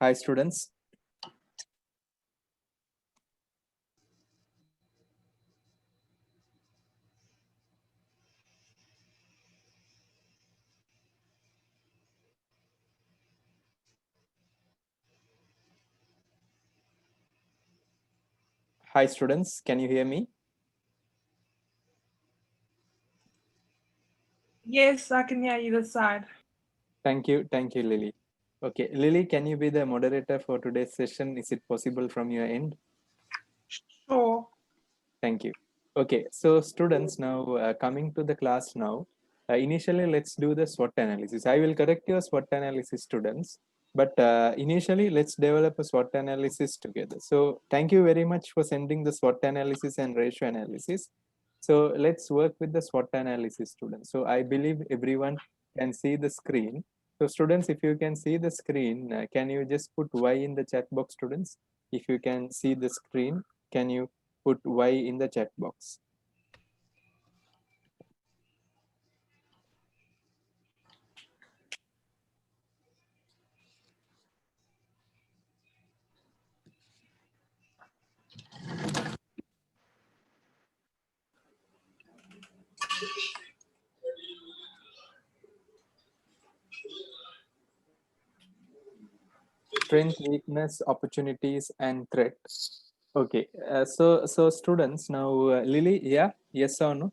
Hi, students. Hi, students. Can you hear me? Yes, I can hear you this side. Thank you. Thank you, Lily. Okay, Lily, can you be the moderator for today's session? Is it possible from your end? Sure. Thank you. Okay, so students, now coming to the class now. Initially, let's do the SWOT analysis. I will correct your SWOT analysis, students. But initially, let's develop a SWOT analysis together. So thank you very much for sending the SWOT analysis and ratio analysis. So let's work with the SWOT analysis, students. So I believe everyone can see the screen. So students, if you can see the screen, can you just put Y in the chat box, students? If you can see the screen, can you put Y in the chat box? Strength, weakness, opportunities, and threat. Okay, so students now, Lily, yeah, yes or no?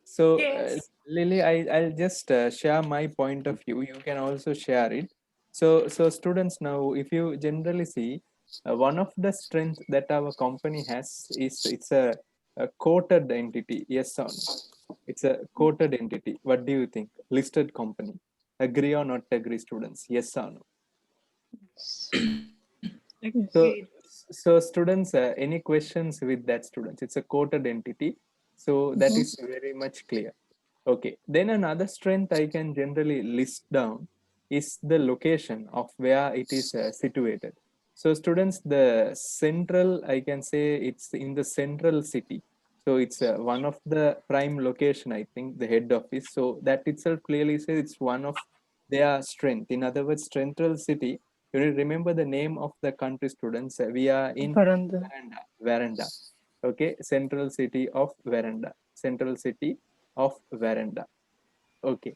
So Yes. Lily, I'll just share my point of view. You can also share it. So students, now if you generally see, one of the strength that our company has is it's a quoted entity. Yes or no? It's a quoted entity. What do you think? Listed company. Agree or not agree, students? Yes or no? So, Agreed. so students, any questions with that, students? It's a quoted entity, so that is very much clear. Okay, then another strength I can generally list down is the location of where it is situated. So students, the central, I can say it's in the central city. So it's one of the prime location, I think, the head office. So that itself clearly says it's one of their strength. In other words, central city, you need to remember the name of the country, students. We are in Varanda. Veranda. Okay, central city of Veranda. Central city of Veranda. Okay.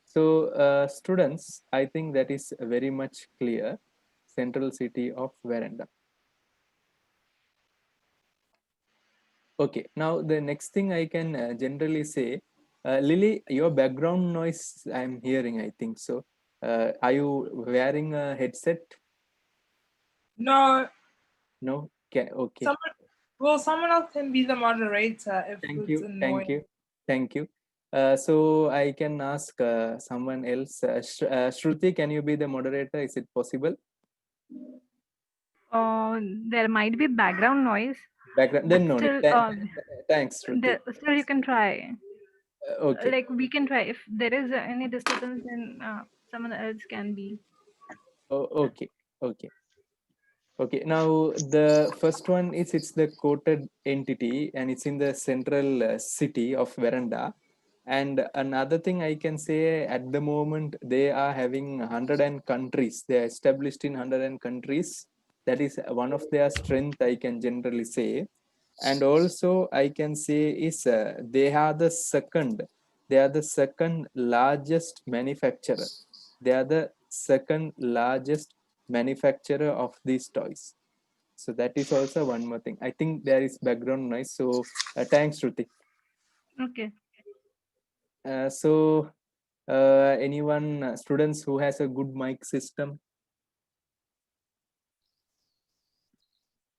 So, students, I think that is very much clear. Central city of Veranda. Okay. Now, the next thing I can generally say, Lily, your background noise I'm hearing, I think so. Are you wearing a headset? No, No? Okay. someone else can be the moderator if Thank it's you. Thank annoying. you. Thank you. So I can ask someone else. Shruti, can you be the moderator? Is it possible? There might be background noise, Background. but Then no need. still, Thanks, Shruti. still you can try. Okay. Like we can try. If there is any disturbance, then someone else can be. Okay. Okay. Okay. Now the first one is it's the quoted entity and it's in the central city of Veranda. And another thing I can say at the moment they are having 100 and countries. They are established in 100 and countries. That is one of their strength I can generally say. And also I can say is they are the second largest manufacturer. They are the second largest manufacturer of these toys. So that is also one more thing. I think there is background noise. So thanks, Shruti. Okay. So anyone, students who has a good mic system,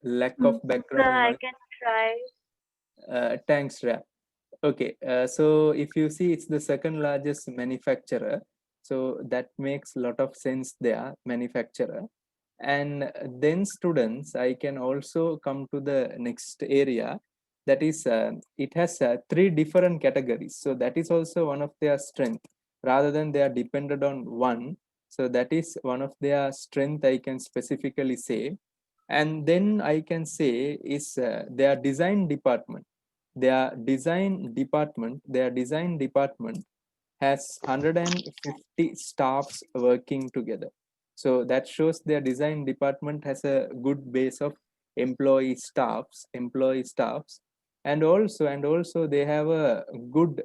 lack of Sir, background I noise. can try. Thanks, Rap. Okay, so if you see, it's the second largest manufacturer. So that makes a lot of sense there, manufacturer. And then students, I can also come to the next area. That is, it has three different categories. So that is also one of their strength. Rather than they are dependent on one. So that is one of their strength I can specifically say. And then I can say is their design department. Their design department has 150 staffs working together. So that shows their design department has a good base of employee staffs, and also they have a good,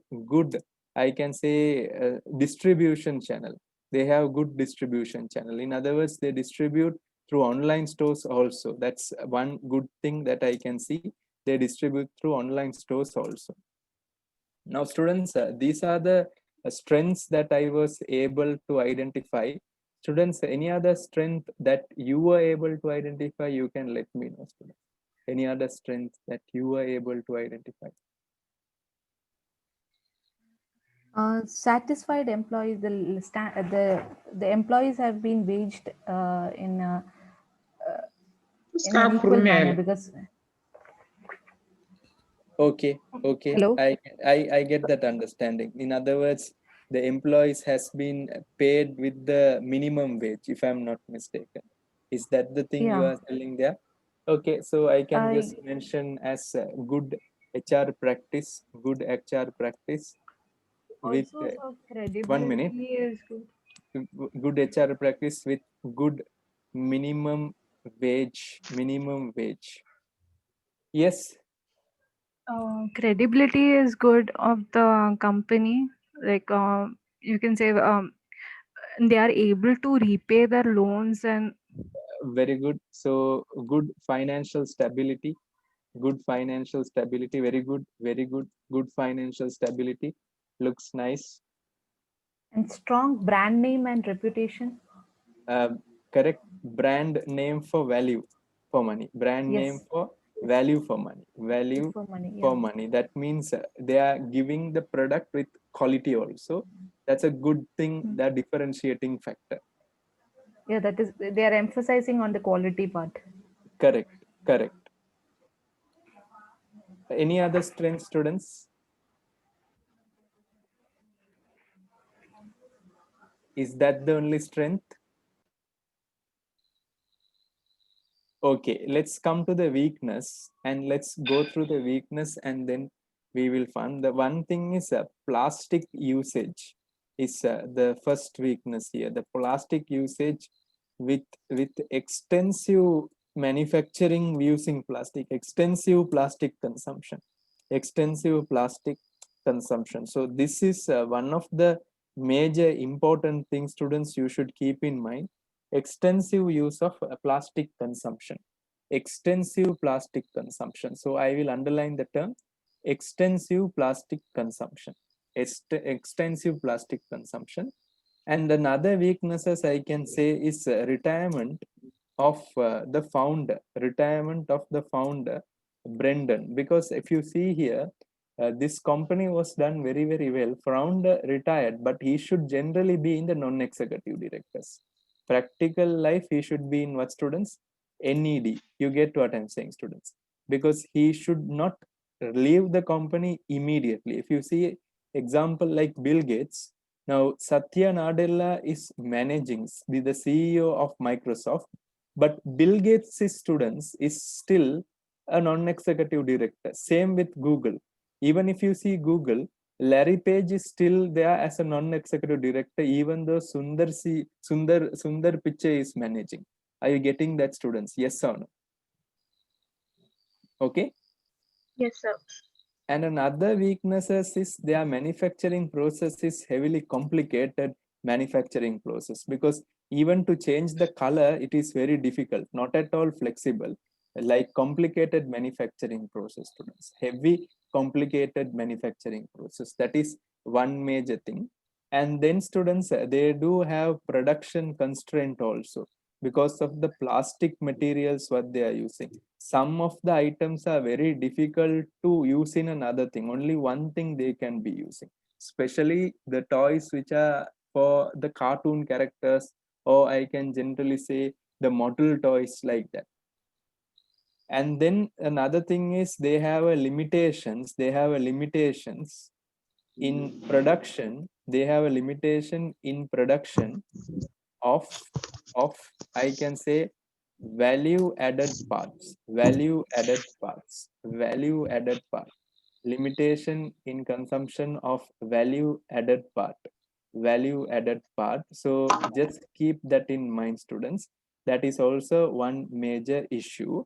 I can say, distribution channel. They have good distribution channel. In other words, they distribute through online stores also. That's one good thing that I can see. They distribute through online stores also. Now, students, these are the strengths that I was able to identify. Students, any other strength that you were able to identify, you can let me know, students. Any other strength that you were able to identify? Satisfied employees, the employees have been waged in an Staff equal manner Purnell. because Okay, okay. hello. I get that understanding. In other words, the employees has been paid with the minimum wage, if I'm not mistaken. Is that the thing you Yeah. are telling there? Okay, so I can Uh, just mention as good HR practice, with Also, so 1 minute, credibility is good. good HR practice with good minimum wage. Yes, Credibility is good of the company. Like you can say they are able to repay their loans and very good. So good financial stability, very good financial stability. Looks nice. and strong brand name and reputation. Correct. Brand name for value for money. Brand name Yes, for value for money. Value for money. for Yeah. money. That means they are giving the product with quality also. That's a good thing, the differentiating factor. Yeah, that is, they are emphasizing on the quality part. Correct. Any other strength, students? Is that the only strength? Okay, let's come to the weakness and let's go through the weakness and then we will find the one thing is plastic usage is the first weakness here. The plastic usage with extensive manufacturing using plastic, extensive plastic consumption. So this is one of the major important things, students, you should keep in mind. Extensive use of plastic consumption. So I will underline the term extensive plastic consumption. Extensive plastic consumption. And another weaknesses I can say is retirement of the founder, Brendan. Because if you see here, this company was done very well. Founder retired, but he should generally be in the non-executive directors. Practical life, he should be in what, students? NED. You get what I'm saying, students? Because he should not leave the company immediately. If you see example like Bill Gates, now Satya Nadella is managing, the CEO of Microsoft, but Bill Gates' students is still a non-executive director. Same with Google. Even if you see Google, Larry Page is still there as a non-executive director, even though Sundar Pichai is managing. Are you getting that, students? Yes or no? Okay. Yes, sir. And another weaknesses is their manufacturing process is heavily complicated manufacturing process, because even to change the color, it is very difficult, not at all flexible, like complicated manufacturing process, students. Heavy, complicated manufacturing process. That is one major thing. And then students, they do have production constraint also because of the plastic materials what they are using. Some of the items are very difficult to use in another thing. Only one thing they can be using, especially the toys which are for the cartoon characters, or I can generally say the model toys like that. And then another thing is they have a limitations in production. They have a limitation in production of I can say value added parts, limitation in consumption of value added part. value added part. So just keep that in mind, students. That is also one major issue.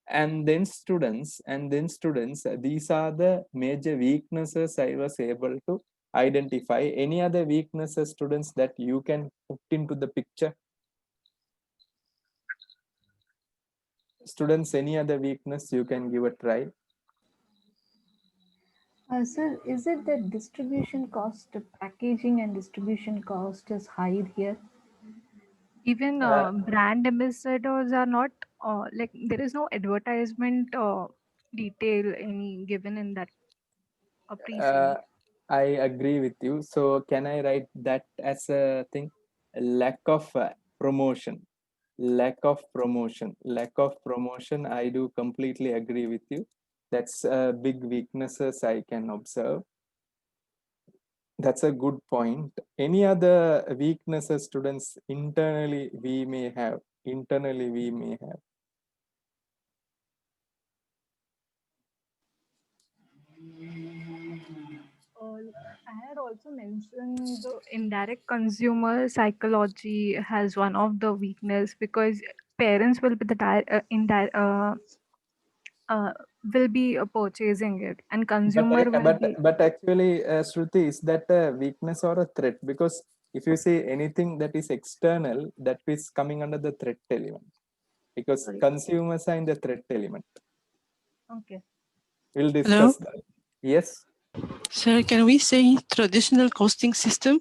And then students, these are the major weaknesses I was able to identify. Any other weaknesses, students, that you can put into the picture? Students, any other weakness you can give a try? Sir, is it that distribution cost, packaging and distribution cost is high here? Even brand ambassadors are not like there is no advertisement detail any given in that pre-sale. I agree with you. So can I write that as a thing? Lack of promotion. Lack of promotion. Lack of promotion. I do completely agree with you. That's a big weaknesses I can observe. That's a good point. Any other weaknesses, students, internally we may have? Internally we may have. I had also mentioned the indirect consumer psychology has one of the weakness because parents will be the will be purchasing it and consumer will be. But actually, Shruti, is that a weakness or a threat? Because if you say anything that is external, that is coming under the threat element. Because Sorry. consumers are in the threat element. Okay. We'll discuss that. Yes. Sir, can we say traditional costing system?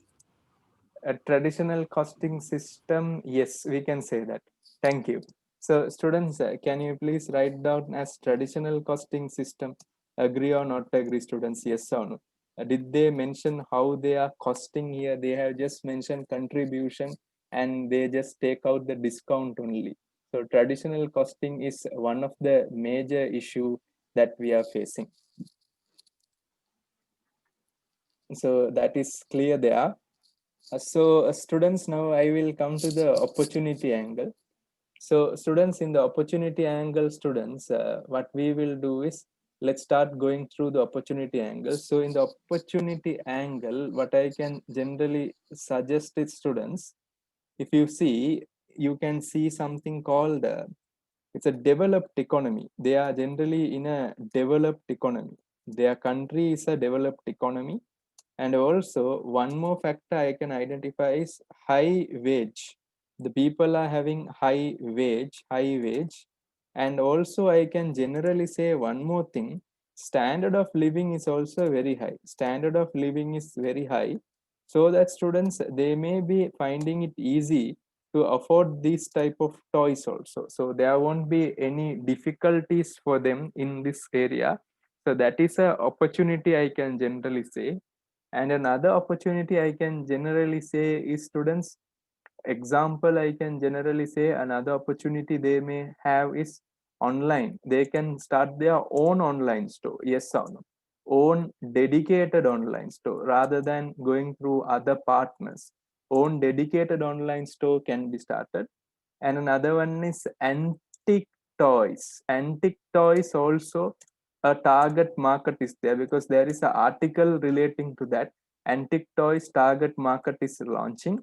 A traditional costing system, yes, we can say that. Thank you. So students, can you please write down as traditional costing system? Agree or not agree, students? Yes or no? Did they mention how they are costing here? They have just mentioned contribution and they just take out the discount only. So traditional costing is one of the major issue that we are facing. So that is clear there. So students, now I will come to the opportunity angle. So students, in the opportunity angle, students, what we will do is, let's start going through the opportunity angle. So in the opportunity angle, what I can generally suggest is, students, if you see, you can see something called, it's a developed economy. They are generally in a developed economy. Their country is a developed economy. And also one more factor I can identify is high wage. The people are having high wage. And also I can generally say one more thing, standard of living is also very high. Standard of living is very high. So that students, they may be finding it easy to afford these type of toys also. So there won't be any difficulties for them in this area. So that is a opportunity I can generally say. And another opportunity I can generally say is, students, example I can generally say another opportunity they may have is online. They can start their own online store. Yes or no? Own dedicated online store rather than going through other partners. Own dedicated online store can be started. And another one is antique toys. Antique toys also a target market is there, because there is an article relating to that. Antique toys target market is launching.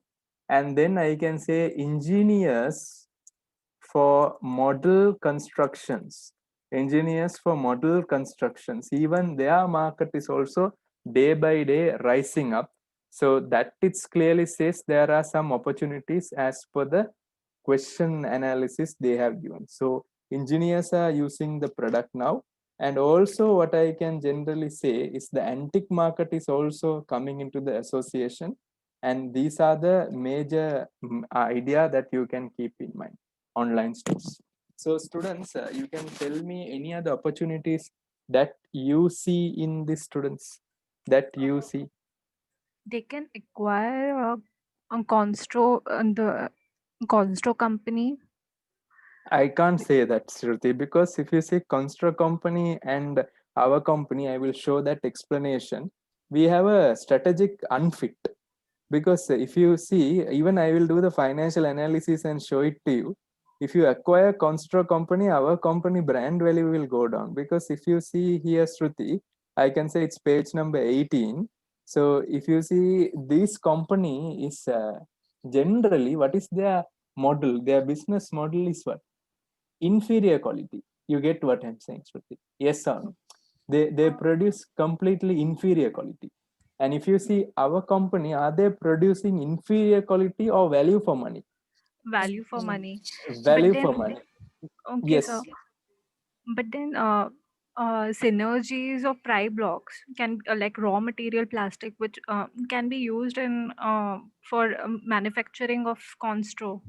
And then I can say engineers for model constructions. Engineers for model constructions, even their market is also day by day rising up. So that it clearly says there are some opportunities as per the question analysis they have given. So engineers are using the product now. And also what I can generally say is the antique market is also coming into the association. And these are the major idea that you can keep in mind, online stores. So students, you can tell me any other opportunities that you see in the students, that you see. They can acquire a the Constro company. I can't say that, Shruti, because if you say Construct company and our company, I will show that explanation. We have a strategic unfit, because if you see, even I will do the financial analysis and show it to you. If you acquire Construct company, our company brand value will go down, because if you see here, Shruti, I can say it's page number 18. So if you see, this company is generally, what is their model? Their business model is what? Inferior quality. You get what I'm saying, Shruti? Yes or no? They produce completely inferior quality. And if you see our company, are they producing inferior quality or value for money? Value for money. Value But for then, money. okay, Yes. sir. But then, synergies of pry blocks can like raw material plastic, which can be used in for manufacturing of Constro.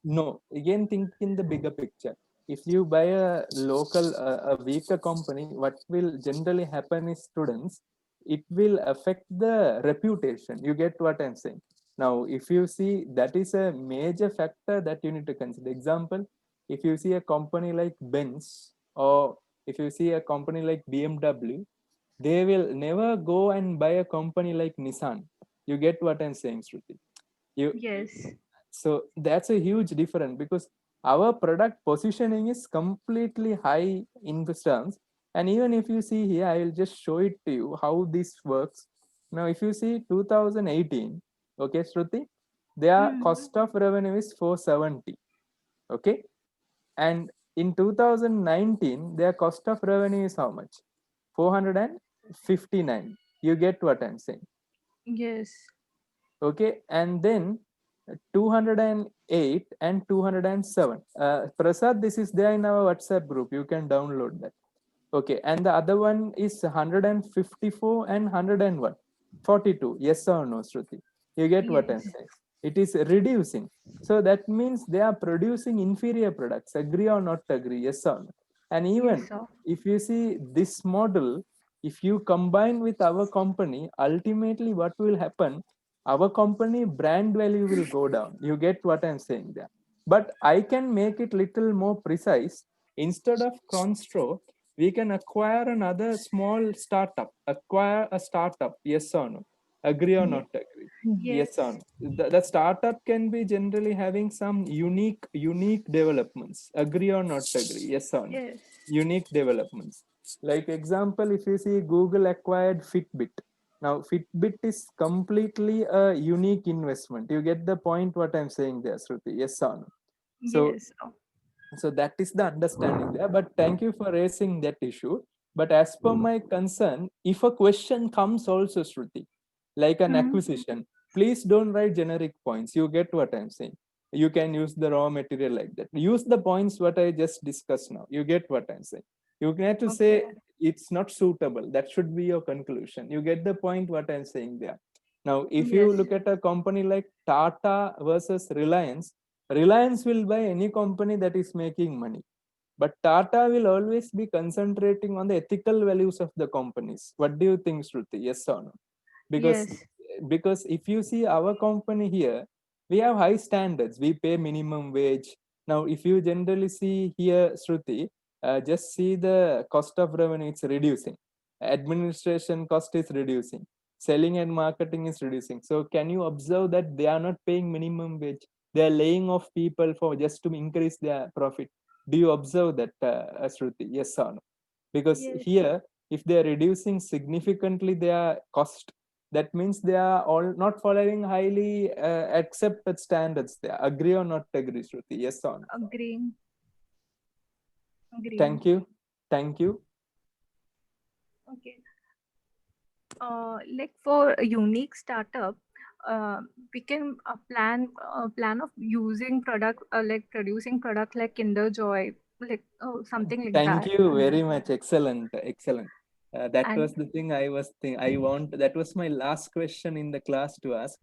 No, again, think in the bigger picture. If you buy a local, a weaker company, what will generally happen is, students, it will affect the reputation. You get what I'm saying? Now, if you see, that is a major factor that you need to consider. Example, if you see a company like Benz, or if you see a company like BMW, they will never go and buy a company like Nissan. You get what I'm saying, Shruti? You, Yes. so that's a huge difference, because our product positioning is completely high in the terms. And even if you see here, I will just show it to you how this works. Now, if you see 2018, okay, Shruti, their Mm. cost of revenue is 470, okay, and in 2019 their cost of revenue is how much? 459. You get what I'm saying? Yes. Okay, and then 208 and 207. Prasad, this is there in our WhatsApp group, you can download that. Okay, and the other one is 154 and 101. 42. Yes or no, Shruti? You get what I'm Yes. saying? It is reducing. So that means they are producing inferior products. Agree or not agree? Yes or no? And even Yes, sir. if you see this model, if you combine with our company, ultimately what will happen? Our company brand value will go down. You get what I'm saying there? But I can make it little more precise. Instead of Constro, we can acquire another small startup. Acquire a startup. Yes or no? Agree or Ye- not agree? Yes. Yes or no? The startup can be generally having some unique developments. Agree or not agree? Yes or no? Yes. Unique developments. Like example, if you see, Google acquired Fitbit. Now, Fitbit is completely a unique investment. You get the point what I'm saying there, Shruti? Yes or no? So Yes, sir. so that is the understanding there. But thank you for raising that issue. But as per my concern, if a question comes also, Shruti, like an Mm. acquisition, please don't write generic points. You get what I'm saying? You can use the raw material like that. Use the points what I just discussed now. You get what I'm saying? You have to say Okay. it's not suitable. That should be your conclusion. You get the point what I'm saying there. Now, if you Yes. look at a company like Tata versus Reliance, Reliance will buy any company that is making money, but Tata will always be concentrating on the ethical values of the companies. What do you think, Shruti? Yes or no? Because Yes. because if you see our company here, we have high standards. We pay minimum wage. Now, if you generally see here, Shruti, just see the cost of revenue, it's reducing. Administration cost is reducing. Selling and marketing is reducing. So can you observe that they are not paying minimum wage? They are laying off people for just to increase their profit. Do you observe that, Shruti? Yes or no? Because Yes. here, if they are reducing significantly their cost, that means they are all not following highly accepted standards there. Agree or not agree, Shruti? Yes or no? Agreeing. Agreeing. Thank you. Thank you. Okay. Like for a unique startup, we can plan of using product like producing product like Kinder Joy, like something like Thank that. you very much. Excellent. Excellent. That And was the thing I was think I want. That was my last question in the class to ask.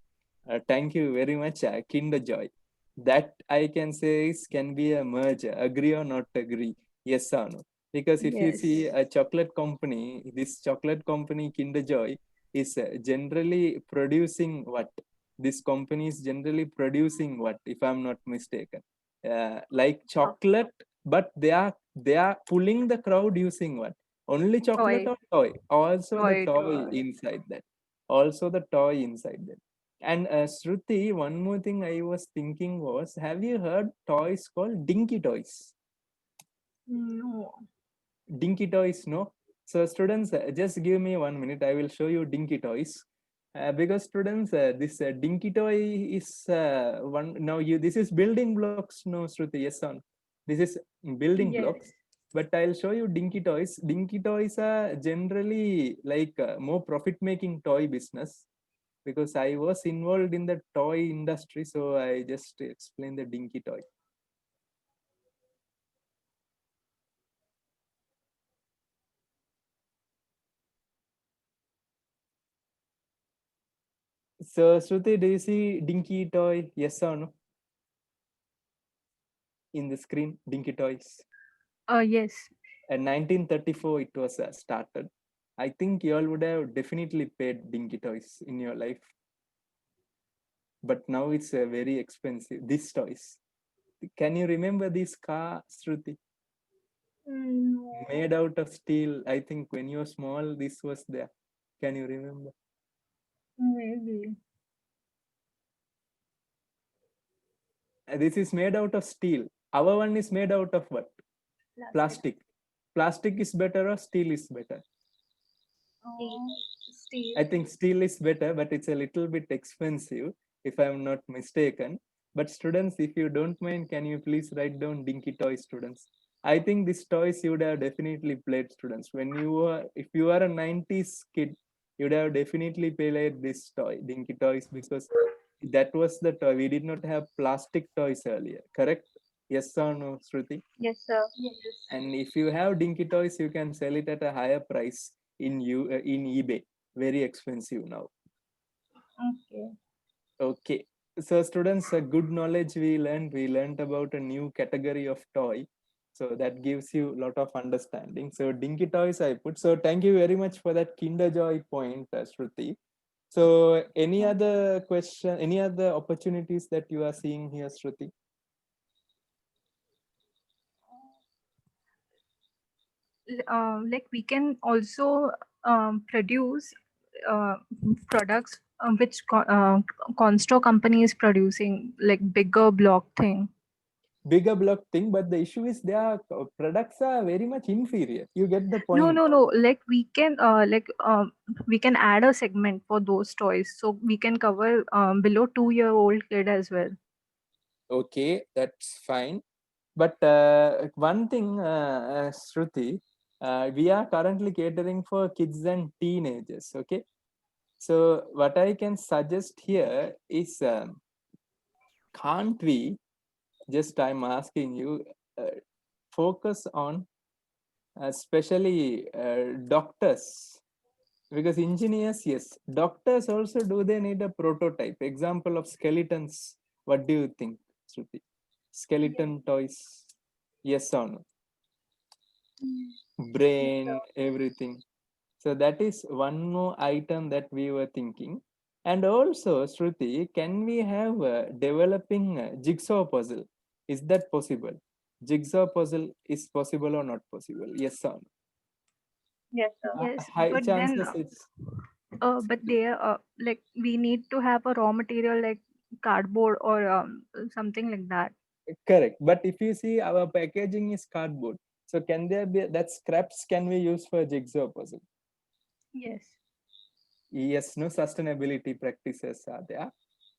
Thank you very much, Kinder Joy. That I can say is can be a merger. Agree or not agree? Yes or no? Because if you see yes. a chocolate company, this chocolate company Kinder Joy is generally producing what? This company is generally producing what? If I'm not mistaken, like Uh, chocolate, but they are pulling the crowd using what? Only chocolate toy. or toy? Also the Toy. toy Toy. inside that. Also the toy inside that. And Shruti, one more thing I was thinking was, have you heard toys called Dinky Toys? No. Dinky Toys, no? So students, just give me 1 minute. I will show you Dinky Toys. Because students, this dinky toy is one. Now this is building blocks, no, Shruti? Yes, on. This is building Yes. blocks. But I'll show you dinky toys. Dinky toys are generally like more profit-making toy business, because I was involved in the toy industry, so I just explain the dinky toy. So Shruti, do you see dinky toy? Yes or no? In the screen, dinky toys. Yes. In 1934, it was started. I think you all would have definitely paid dinky toys in your life. But now it's very expensive, these toys. Can you remember this car, Shruti? No. Made out of steel. I think when you were small, this was there. Can you remember? Maybe. This is made out of steel. Our one is made out of what? Plastic. Plastic is better or steel is better? Steve. I think steel is better, but it's a little bit expensive, if I'm not mistaken. But students, if you don't mind, can you please write down dinky toy, students? I think these toys you would have definitely played, students. When you were, if you are a 90s kid, you would have definitely played this toy, dinky toys, because that was the toy. We did not have plastic toys earlier, correct? Yes or no, Shruti? Yes, sir. Yes. And if you have dinky toys, you can sell it at a higher price in eBay. Very expensive now. Okay. Okay. So students, a good knowledge we learned. We learned about a new category of toy. So that gives you a lot of understanding. So dinky toys I put. So thank you very much for that Kinder Joy point, Shruti. So any other question, any other opportunities that you are seeing here, Shruti? Like we can also produce uh, products which Constro company is producing, like bigger block thing. Bigger block thing, but the issue is their products are very much inferior. You get the point. No. Like we can we can add a segment for those toys, so we can cover below 2-year-old kid as well. Okay, that's fine. But one thing, Shruti, we are currently catering for kids and teenagers. Okay, so what I can suggest here is, can't we just? I'm asking you, focus on especially doctors, because engineers, yes, doctors also, do they need a prototype example of skeletons? What do you think, Shruti? Skeleton toys, yes or no? Brain, everything. So that is one more item that we were thinking. And also, Shruti, can we have developing jigsaw puzzle? Is that possible? Jigsaw puzzle is possible or not possible? Yes or no? Yes, sir. Yes, High but then chances it's but there like we need to have a raw material like cardboard or something like that. correct. But if you see, our packaging is cardboard. So can there be that scraps can we use for jigsaw puzzle? Yes. Yes, no, sustainability practices are there.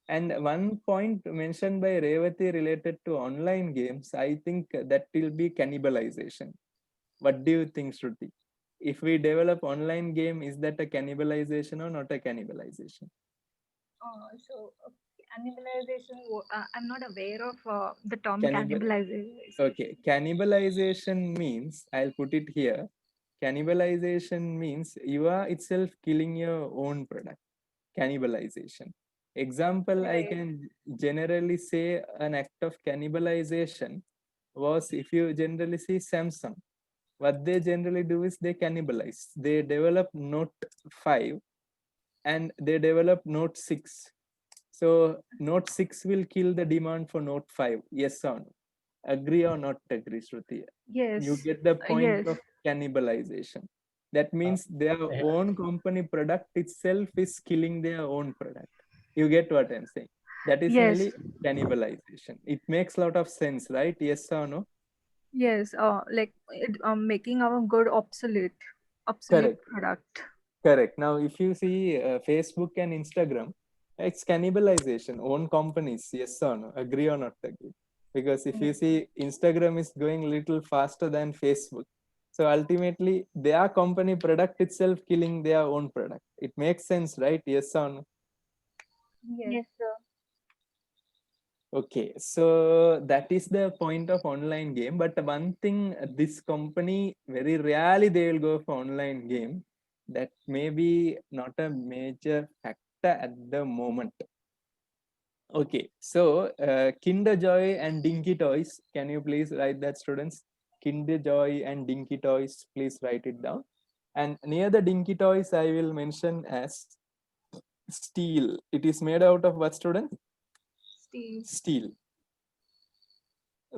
And one point mentioned by Revati related to online games, I think that will be cannibalization. What do you think, Shruti? If we develop online game, is that a cannibalization or not a cannibalization? So cannibalization, I'm not aware of the term Cannibal cannibalization. Okay, cannibalization means, I'll put it here. Cannibalization means you are itself killing your own product. Cannibalization. Example, I Right. can generally say an act of cannibalization was, if you generally see Samsung, what they generally do is they cannibalize. They develop Note 5 and they develop Note 6. So Note 6 will kill the demand for Note 5. Yes or no? Agree or not agree, Shruti? You Yes. get the point Yes. of cannibalization. That means their own company product itself is killing their own product. You get what I'm saying? That is Yes. only cannibalization. It makes a lot of sense, right? Yes or no? Yes. Like it, making our good obsolete Correct. product. Correct. Now, if you see Facebook and Instagram, it's cannibalization. Own companies, yes or no? Agree or not agree? Because if you see Instagram is going a little faster than Facebook, so ultimately their company product itself killing their own product. It makes sense, right? Yes or no? Yes, sir. Okay, so that is the point of online game. But one thing, this company very rarely they will go for online game. That may be not a major factor at the moment. Okay, so Kinder Joy and Dinky Toys. Can you please write that, students? Kinder Joy and Dinky Toys. Please write it down. And near the Dinky Toys, I will mention as steel. It is made out of what, student? Steve. Steel.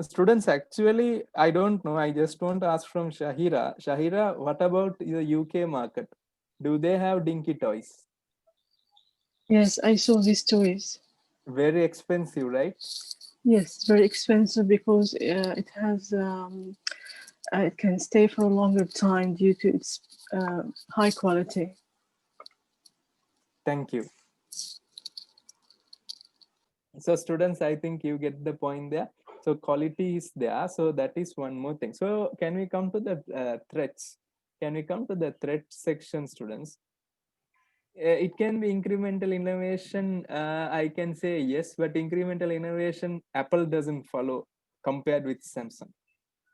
Students, actually, I don't know. I just want to ask from Shahira. Shahira, what about the UK market? Do they have Dinky Toys? Yes, I saw these toys. Very expensive, right? Yes, very expensive because it has it can stay for a longer time due to its high quality. Thank you. So students, I think you get the point there. So quality is there. So that is one more thing. So can we come to the threats? Can we come to the threat section, students? It can be incremental innovation. I can say yes, but incremental innovation, Apple doesn't follow compared with Samsung.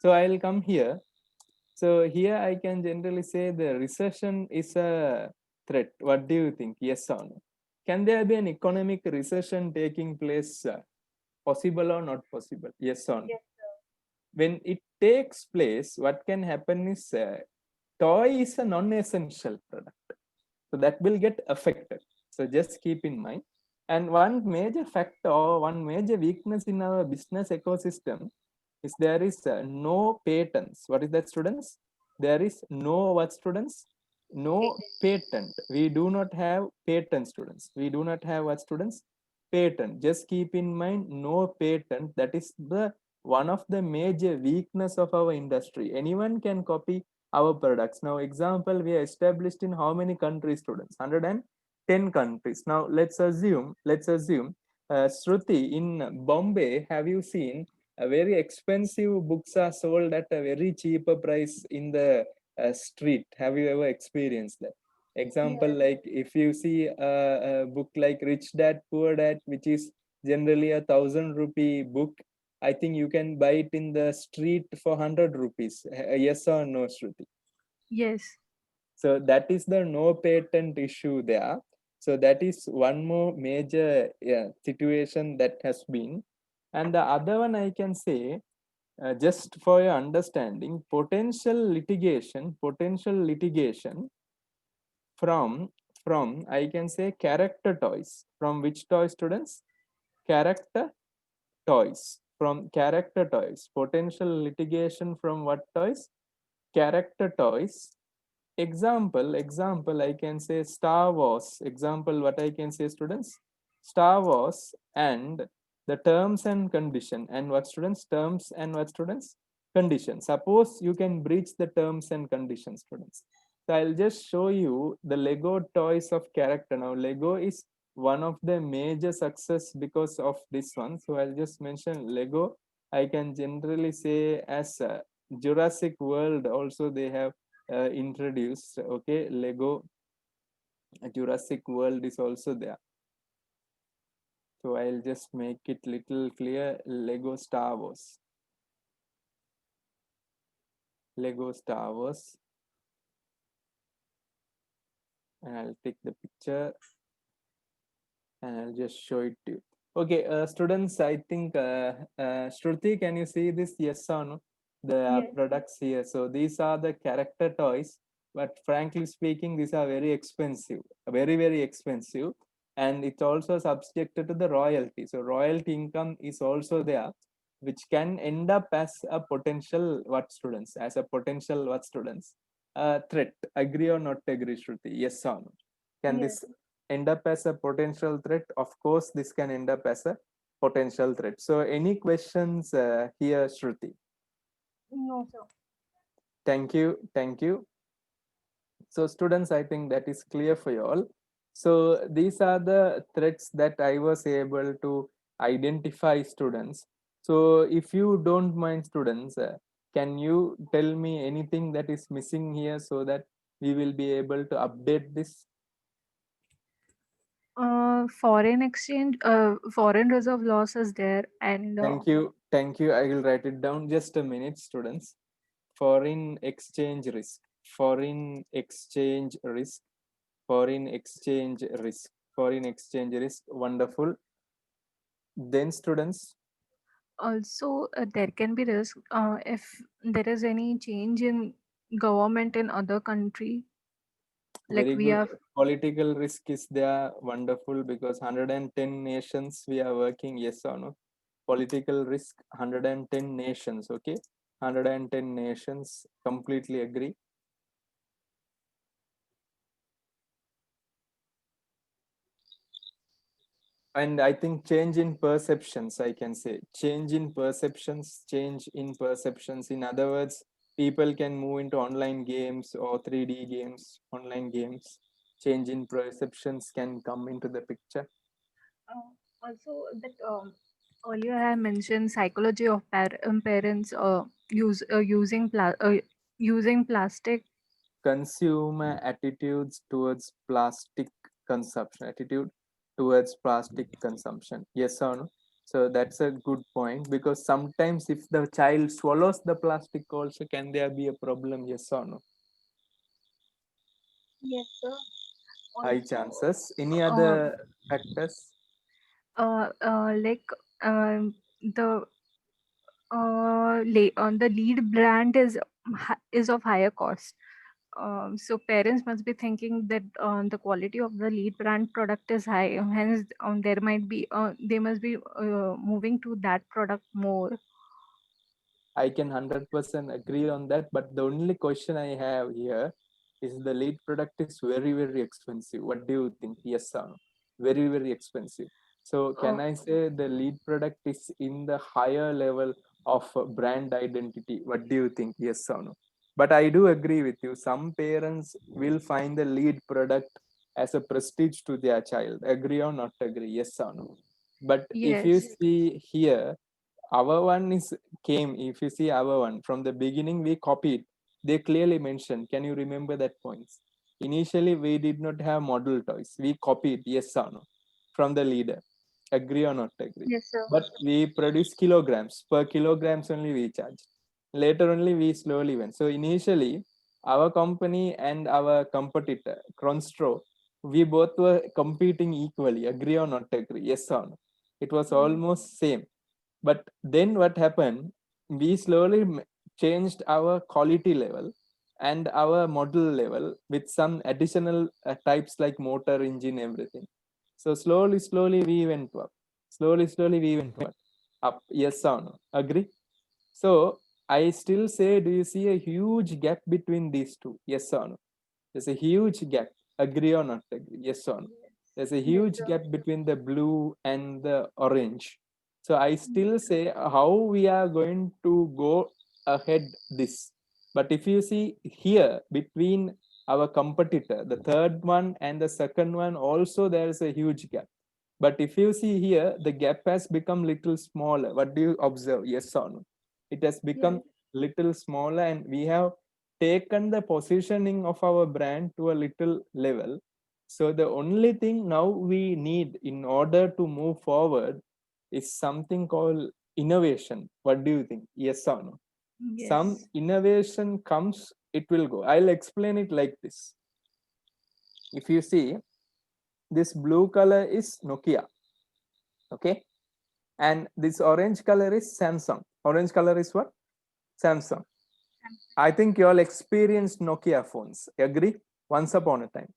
So I'll come here. So here I can generally say the recession is a threat. What do you think? Yes or no? Can there be an economic recession taking place? Possible or not possible? Yes or no? Yes, When it takes place, what can happen is toy is a non-essential product. So that will get affected. So just keep in mind. And one major factor or one major weakness in our business ecosystem is there is no patents. What is that, students? There is no what, students? No patent. We do not have patent, students. We do not have what, students? Patent. Just keep in mind, no patent. That is the one of the major weakness of our industry. Anyone can copy our products. Now, example, we are established in how many countries, students? 110 countries. Now, let's assume, Shruti, in Bombay, have you seen very expensive books are sold at a very cheaper price in the street? Have you ever experienced that? Example, like if you see a book like Rich Dad, Poor Dad, which is generally 1,000 rupee book, I think you can buy it in the street for 100 rupees. Yes or no, Shruti? yes. So that is the no patent issue there. So that is one more major situation that has been. And the other one I can say, just for your understanding, potential litigation from I can say character toys. From which toy, students? Character toys. From character toys. Potential litigation from what toys? Character toys. Example, I can say Star Wars. Example, what I can say, students? Star Wars and the terms and condition. And what, students? Terms and what, students? Conditions. Suppose you can breach the terms and conditions, students. So I'll just show you the Lego toys of character. Now, Lego is one of the major success because of this one. So I'll just mention Lego. I can generally say as Jurassic World also they have introduced. Okay, Lego Jurassic World is also there. So I'll just make it little clear. Lego Star Wars. Lego Star Wars. And I'll take the picture and I'll just show it to you. Okay, students, I think Shruti, can you see this? Yes or no? The Yes. products here. So these are the character toys, but frankly speaking, these are very expensive, very, very expensive. And it's also subjected to the royalty. So royalty income is also there, which can end up as a potential what, students? As a potential what, students? Threat. Agree or not agree, Shruti? Yes or no? Can this end up as a potential threat? Of course, this can end up as a potential threat. So any questions here, Shruti? No, sir. Thank you. So students, I think that is clear for you all. So these are the threats that I was able to identify, students. So if you don't mind, students, can you tell me anything that is missing here so that we will be able to update this? Foreign exchange, foreign reserve loss is there, and Thank you. Thank you. I will write it down. Just a minute, students. Foreign exchange risk. Foreign exchange risk. Foreign exchange risk. Foreign exchange risk. Wonderful. Then, students, also there can be risk if there is any change in government in other country, like very we good. have. Political risk is there. Wonderful, because 110 nations we are working. Yes or no? Political risk, 110 nations. Okay, 110 nations. Completely agree. And I think change in perceptions, I can say change in perceptions. In other words, people can move into online games or 3D games, online games. Change in perceptions can come into the picture. Also that earlier I mentioned psychology of parents using plastic. Consumer attitudes towards plastic consumption. Attitude towards plastic consumption. Yes or no? So that's a good point, because sometimes if the child swallows the plastic also, can there be a problem? Yes or no? Yes, sir. High Also, chances. Any uh, other factors? like the the lead brand is of higher cost. So parents must be thinking that the quality of the lead brand product is high. Hence, there might be they must be moving to that product more. I can 100% agree on that. But the only question I have here is, the lead product is very, very expensive. What do you think? Yes or no? Very, very expensive. So can I say the lead product is in the higher level of brand identity? What do you think? Yes or no? But I do agree with you. Some parents will find the lead product as a prestige to their child. Agree or not agree? Yes or no? But if you Yes. see here, our one is came. If you see our one from the beginning, we copied. They clearly mentioned, can you remember that points? Initially we did not have model toys, we copied. Yes or no? From the leader. Agree or not agree? Yes, sir. But we produce kilograms. Per kilograms only we charge. Later only we slowly went. So initially our company and our competitor Cronstro, we both were competing equally. Agree or not agree? Yes or no? It was almost same. But then what happened, we slowly changed our quality level and our model level with some additional types like motor, engine, everything. So slowly we went up. Slowly we went up. Yes or no? Agree? So I still say, do you see a huge gap between these two? Yes or no? There's a huge gap. Agree or not agree? Yes or no? There's a Yes, huge sir. gap between the blue and the orange. So I still say, how we are going to go ahead this. But if you see here between our competitor, the third one and the second one, also there is a huge gap. But if you see here, the gap has become little smaller. What do you observe? Yes or no? It has become Yes. little smaller, and we have taken the positioning of our brand to a little level. So the only thing now we need in order to move forward is something called innovation. What do you think? Yes or no? Some Yes. innovation comes, it will go. I'll explain it like this. If you see, this blue color is Nokia. Okay. And this orange color is Samsung. Orange color is what? Samsung. I think you all experienced Nokia phones. Agree? Once upon a time.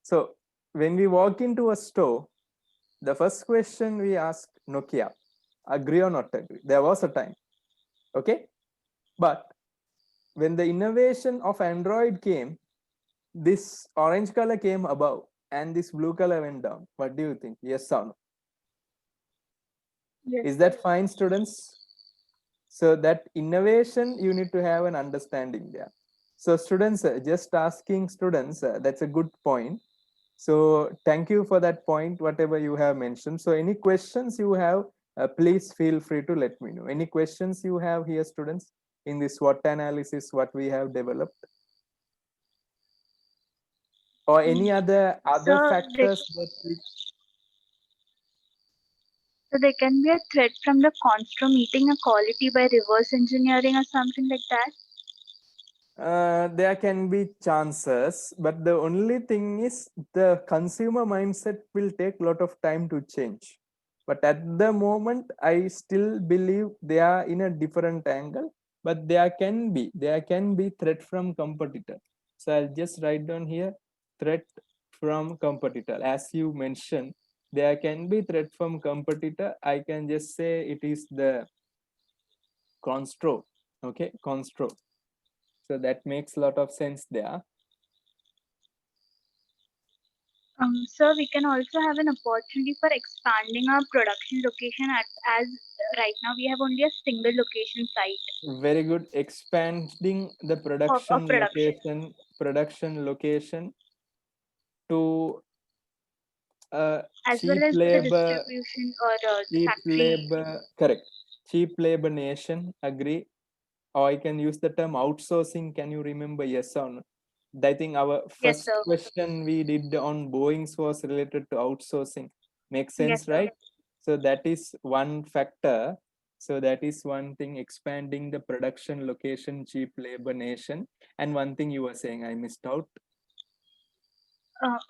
So when we walk into a store, the first question we ask, Nokia. Agree or not agree? There was a time. Okay. But when the innovation of Android came, this orange color came above and this blue color went down. What do you think? Yes or no? Yes. Is that fine, students? So that innovation, you need to have an understanding there. So students, just asking students, that's a good point. So thank you for that point, whatever you have mentioned. So any questions you have, please feel free to let me know. Any questions you have here, students, in this SWOT analysis, what we have developed? Or any other So factors that we, so there can be a threat from the constro meeting a quality by reverse engineering or something like that. there can be chances, but the only thing is the consumer mindset will take a lot of time to change. But at the moment, I still believe they are in a different angle, but there can be threat from competitor. So I'll just write down here, threat from competitor. As you mentioned, there can be threat from competitor. I can just say it is the constro. Okay, constro. So that makes a lot of sense there. So we can also have an opportunity for expanding our production location as right now we have only a single location site Very good. Expanding the of production production. location to As well cheap as the labor, distribution or the factory. correct. Cheap labor nation, agree. Or I can use the term outsourcing. Can you remember? Yes or no? I think our Yes, first sir. question we did on Boeing's was related to outsourcing. Makes sense, Yes, sir. right? So that is one factor. So that is one thing, expanding the production location, cheap labor nation. And one thing you were saying, I missed out.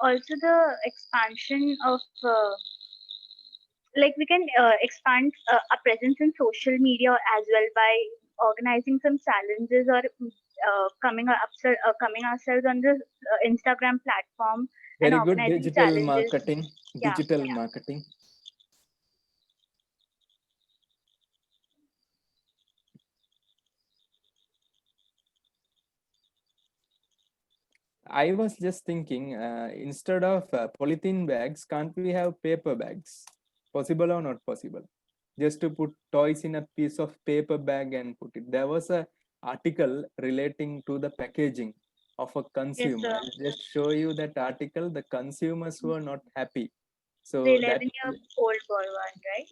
Also the expansion of like we can expand our presence in social media as well by organizing some challenges or coming ourselves on the Instagram platform and Very good. organizing Digital challenges. marketing. Yeah, Digital yeah. marketing. I was just thinking, instead of polythene bags, can't we have paper bags? Possible or not possible? Just to put toys in a piece of paper bag and put it. There was a article relating to the packaging of a Yes, consumer. sir. I'll just show you that article. The consumers were not happy. The So that 11-year-old boy one, right?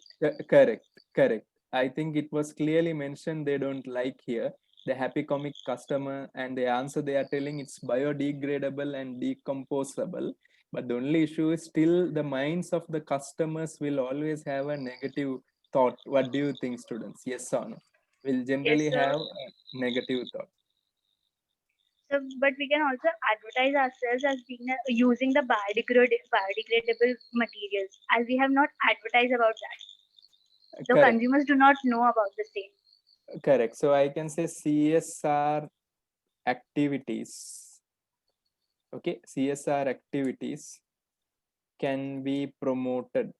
correct, correct. I think it was clearly mentioned they don't like here the happy comic customer, and the answer they are telling it's biodegradable and decomposable. But the only issue is still the minds of the customers will always have a negative thought. What do you think, students? Yes or no? Will Yes, generally sir. have a negative thought. So, but we can also advertise ourselves as being using the biodegradable materials, as we have not advertised about that. The Correct, consumers do not know about the same. correct. So I can say CSR activities. Okay, CSR activities can be promoted,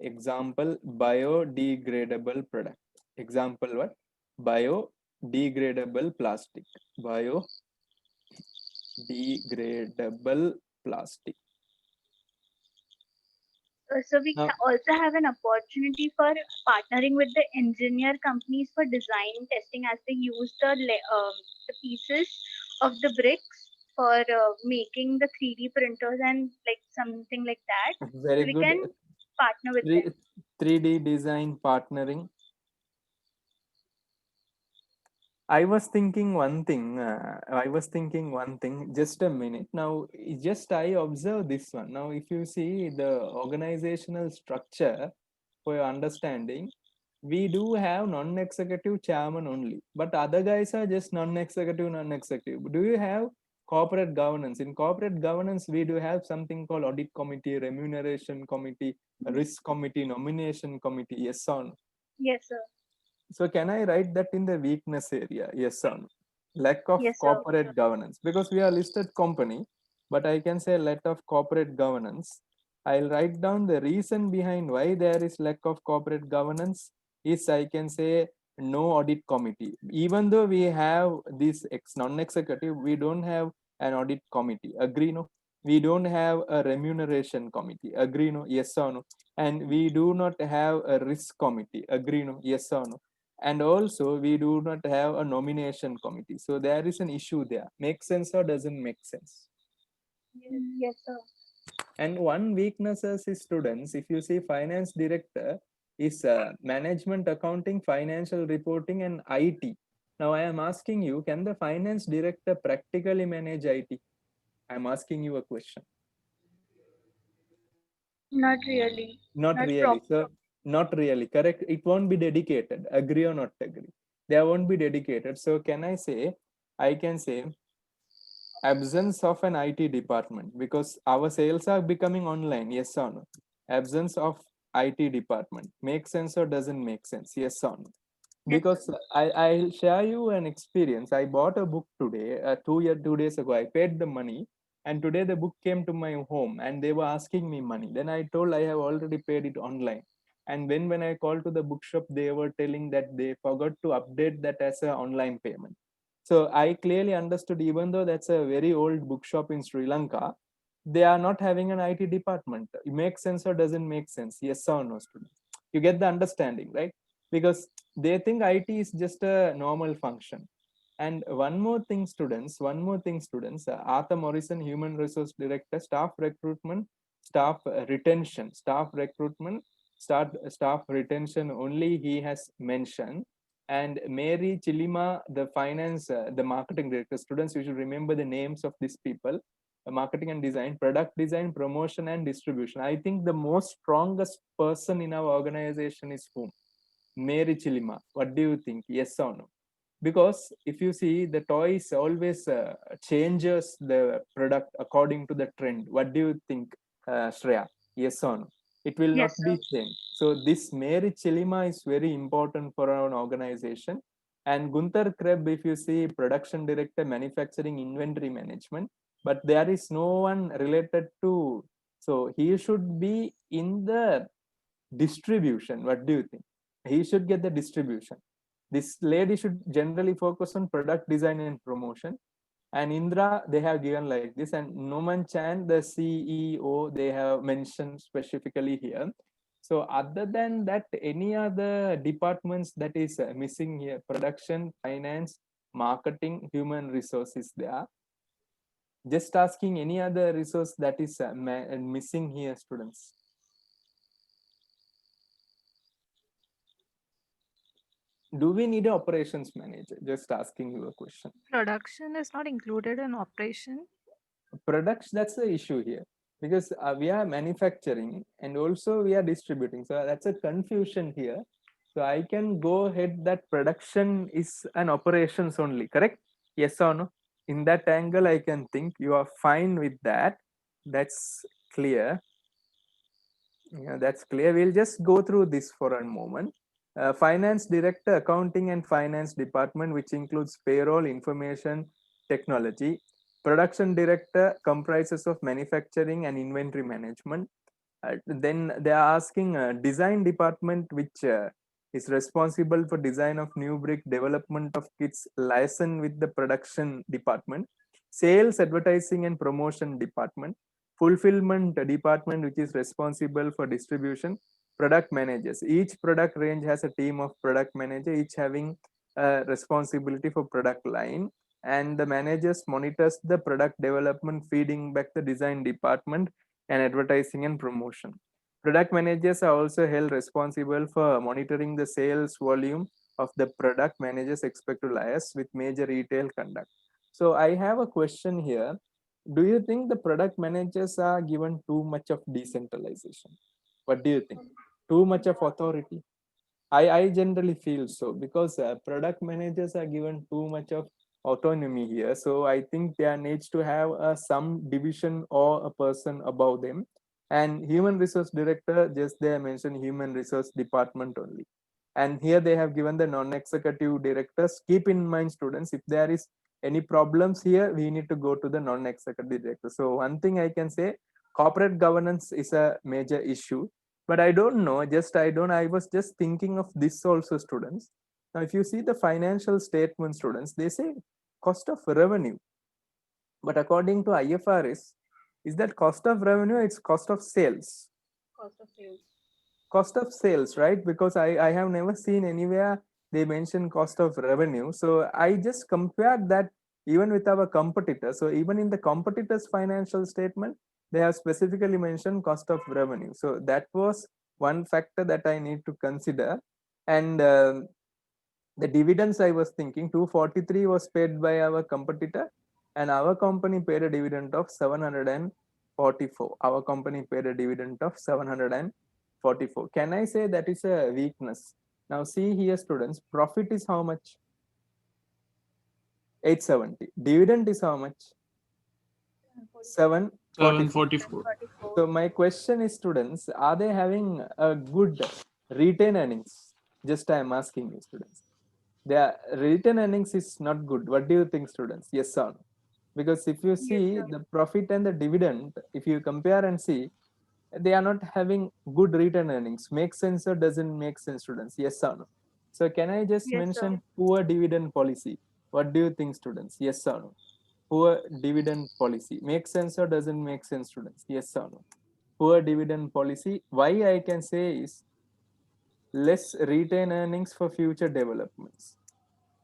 example, biodegradable product. Example, what? Biodegradable plastic. Biodegradable plastic. So we Now, also have an opportunity for partnering with the engineer companies for design testing, as they use the pieces of the bricks for making the 3D printers and like something like that. very So we good. can partner with them. 3D design partnering. I was thinking one thing. Just a minute. Now, just I observe this one. Now, if you see the organizational structure for your understanding, we do have non-executive chairman only, but other guys are just non-executive. Do you have corporate governance? In corporate governance, we do have something called audit committee, remuneration committee, risk committee, nomination committee. Yes or no? Yes, sir. So can I write that in the weakness area? Yes or no? Lack of Yes, sir. corporate governance, because we are listed company, but I can say lack of corporate governance. I'll write down the reason behind why there is lack of corporate governance is, I can say, no audit committee. Even though we have this non-executive, we don't have an audit committee. Agree, no? We don't have a remuneration committee. Agree, no? Yes or no? And we do not have a risk committee. Agree, no? Yes or no? And also we do not have a nomination committee. So there is an issue there. Make sense or doesn't make sense? Yes, sir. And one weakness as students, if you see finance director is management, accounting, financial reporting, and IT. Now I am asking you, can the finance director practically manage IT? I'm asking you a question. Not really. Not Not really. proper. So not really. Correct. It won't be dedicated. Agree or not agree? They won't be dedicated. So can I say, I can say absence of an IT department because our sales are becoming online. Yes or no? Absence of IT department. Makes sense or doesn't make sense? Yes or no? Yes, sir. Because I'll share you an experience. I bought a book today, 2 days ago. I paid the money, and today the book came to my home, and they were asking me money. Then I told I have already paid it online. And when I called to the bookshop, they were telling that they forgot to update that as an online payment. So I clearly understood, even though that's a very old bookshop in Sri Lanka, they are not having an IT department. It makes sense or doesn't make sense? Yes or no, students? You get the understanding, right? Because they think IT is just a normal function. And one more thing, students, Arthur Morrison, Human Resource Director, staff recruitment, staff retention, staff retention only he has mentioned. And Mary Chilima, the finance, the marketing director. Students, you should remember the names of these people. Marketing and design, product design, promotion and distribution. I think the most strongest person in our organization is whom? Mary Chilima. What do you think? Yes or no? Because if you see, the toys always changes the product according to the trend. What do you think, Shreya? Yes or no? It will not Yes, sir. be same. So this Mary Chilima is very important for our organization. And Gunther Kreb, if you see, production director, manufacturing, inventory management, but there is no one related to. So he should be in the distribution. What do you think? He should get the distribution. This lady should generally focus on product design and promotion. And Indra, they have given like this. And Noman Chan, the CEO, they have mentioned specifically here. So other than that, any other departments that is missing here? Production, finance, marketing, human resources there. Just asking any other resource that is missing here, students. Do we need an operations manager? Just asking you a question. Production is not included in operation. Products, that's the issue here, because we are manufacturing and also we are distributing. So that's a confusion here. So I can go ahead that production is an operations only, correct? Yes or no? In that angle, I can think you are fine with that. That's clear. Yeah, that's clear. We'll just go through this for a moment. Finance director, accounting and finance department, which includes payroll, information technology. Production director comprises of manufacturing and inventory management. Then they are asking design department, which is responsible for design of new brick, development of kits, liaison with the production department. Sales, advertising and promotion department. Fulfillment department, which is responsible for distribution. Product managers, each product range has a team of product manager, each having responsibility for product line. And the managers monitors the product development, feeding back the design department and advertising and promotion. Product managers are also held responsible for monitoring the sales volume of the product. Managers expect to liaise with major retail conduct. So I have a question here. Do you think the product managers are given too much of decentralization? What do you think? Too much of authority? I generally feel so, because product managers are given too much of autonomy here. So I think there needs to have some division or a person above them. And human resource director, just they mentioned human resource department only. And here they have given the non-executive directors. Keep in mind, students, if there is any problems here, we need to go to the non-executive director. So one thing I can say, corporate governance is a major issue. But I don't know, I was just thinking of this also, students. Now if you see the financial statement, students, they say cost of revenue, but according to IFRS, is that cost of revenue? It's cost of sales. Cost of sales. Cost of sales, right? Because I have never seen anywhere they mentioned cost of revenue. So I just compared that even with our competitors. So even in the competitors' financial statement, they have specifically mentioned cost of revenue. So that was one factor that I need to consider. And the dividends, I was thinking 243 was paid by our competitor, and our company paid a dividend of 744. Our company paid a dividend of 744. Can I say that is a weakness? Now see here, students, profit is how much? 870. Dividend is how much? 744. 744. So my question is, students, are they having a good retained earnings? Just I am asking you, students. Their return earnings is not good. What do you think, students? Yes or no? Because if you see the profit and the dividend, if you compare and see, they are not having good return earnings. Make sense or doesn't make sense, students? Yes or no? So can I just Yes, sir. mention poor dividend policy? What do you think, students? Yes or no? Poor dividend policy. Make sense or doesn't make sense, students? Yes or no? Poor dividend policy. Why I can say is less retain earnings for future developments,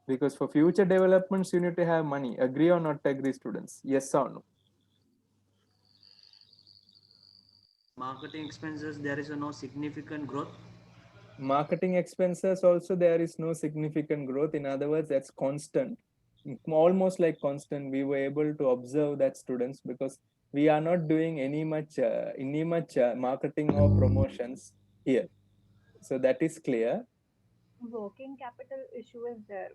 because for future developments you need to have money. Agree or not agree, students? Yes or no? Marketing expenses, there is no significant growth. Marketing expenses also, there is no significant growth. In other words, that's constant, almost like constant. We were able to observe that, students, because we are not doing any much marketing or promotions here. So that is clear. Working capital issue is there.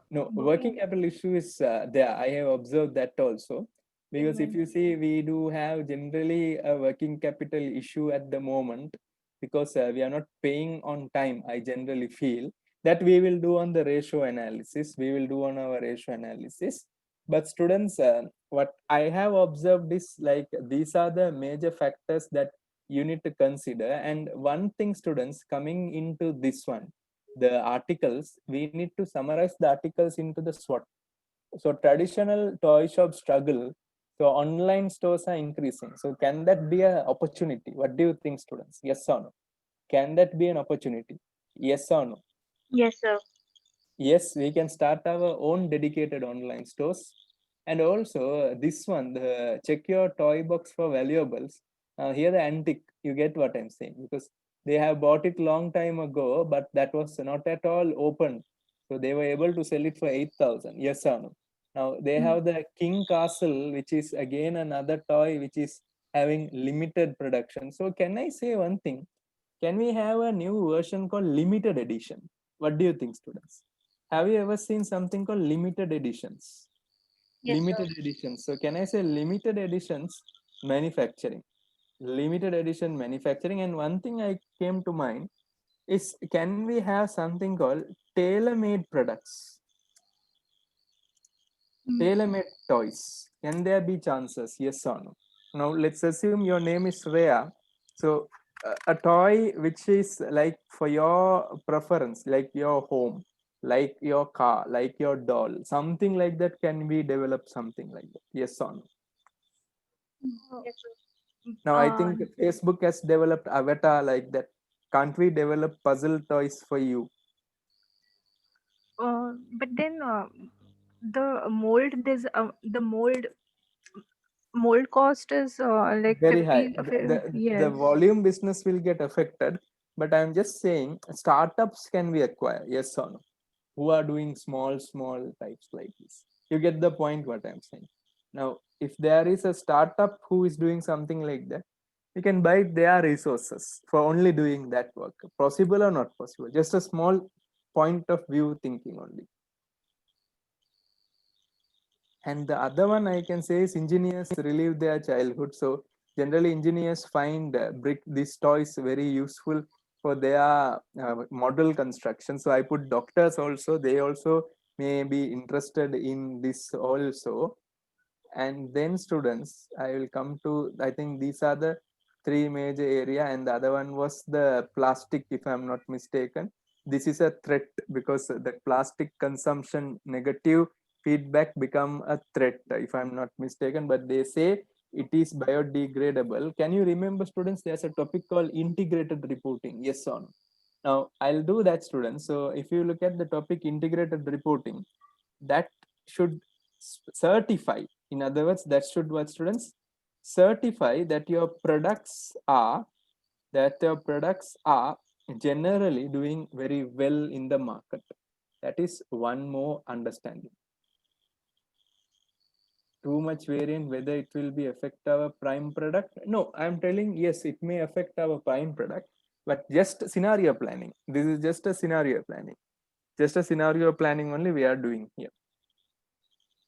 No, working capital issue is there. I have observed that also. Because if you see, we do have generally a working capital issue at the moment, because we are not paying on time. I generally feel that we will do on the ratio analysis. We will do on our ratio analysis. But students, what I have observed is like these are the major factors that you need to consider. And one thing, students, coming into this one, the articles, we need to summarize the articles into the SWOT. So traditional toy shop struggle, so online stores are increasing. So can that be an opportunity? What do you think, students? Yes or no? Can that be an opportunity? Yes or no? Yes, sir. Yes, we can start our own dedicated online stores. And also this one, the check your toy box for valuables. Here the antique, you get what I'm saying, because they have bought it long time ago, but that was not at all open. So they were able to sell it for 8,000. Yes or no? Now they have the King Castle, which is again another toy which is having limited production. So can I say one thing? Can we have a new version called limited edition? What do you think, students? Have you ever seen something called limited editions? Yes, Limited sir. editions. So can I say limited editions manufacturing? Limited edition manufacturing. And one thing I came to mind is, can we have something called tailor-made products? Tailor-made toys. Can there be chances? Yes or no? Now let's assume your name is Rhea. So a toy which is like for your preference, like your home, like your car, like your doll, something like that. Can we develop something like that? Yes or no? Yes, sir. Now I think Facebook has developed avatar like that. Can't we develop puzzle toys for you? But then the mold, there's the mold cost is like Very high. 50. The Yes. volume business will get affected, but I'm just saying startups can be acquired. Yes or no? Who are doing small types like this? You get the point what I'm saying. Now, if there is a startup who is doing something like that, you can buy their resources for only doing that work. Possible or not possible? Just a small point of view thinking only. And the other one I can say is engineers relive their childhood. So generally engineers find these toys very useful for their model construction. So I put doctors also, they also may be interested in this also. And then students, I will come to, I think these are the three major area, and the other one was the plastic, if I'm not mistaken. This is a threat because the plastic consumption negative feedback become a threat, if I'm not mistaken, but they say it is biodegradable. Can you remember, students, there's a topic called integrated reporting? Yes or no? Now I'll do that, students. So if you look at the topic integrated reporting, that should certify. In other words, that should what, students? Certify that your products are generally doing very well in the market. That is one more understanding. Too much variant, whether it will be affect our prime product? No, I'm telling, yes, it may affect our prime product, but just scenario planning. This is just a scenario planning. Just a scenario planning only we are doing here.